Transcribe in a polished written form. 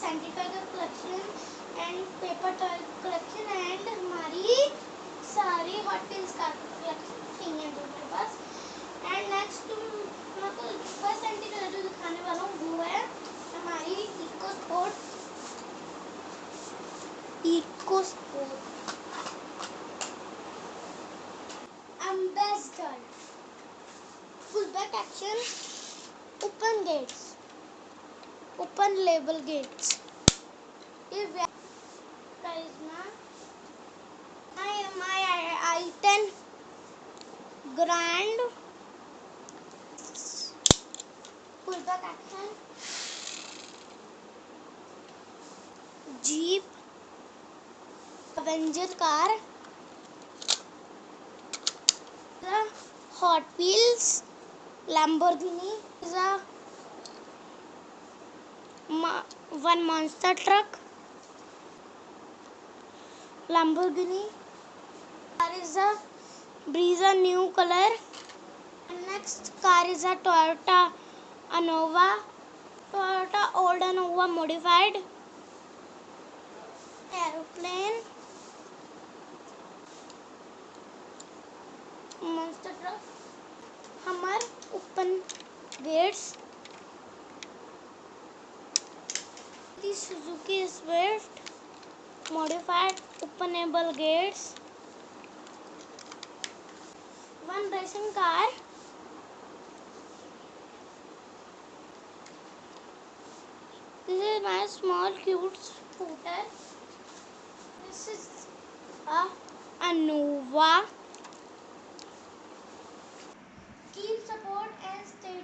Sanitiser collection and paper toy collection and हमारी सारी hot wheels का कलेक्शन चाहिए जो मेरे पास। एंड नेक्स्ट मैं आपको फर्स्ट सैनिटाइजर जो दिखाने वाला हूँ वो है हमारी EcoSport Ambassador full back action open gates open label gates. ये Karishma my i10 Grand full back action Jeep Avenger car Hot Wheels Lamborghini one monster truck Lamborghini car is a Brezza new color. And next car is a Toyota Innova, Toyota old Innova modified, aeroplane, monster truck, Hummer, open gates, the Suzuki Swift modified, openable gates, one racing car, this is my small cute scooter, this is a Innova. Keep support and stay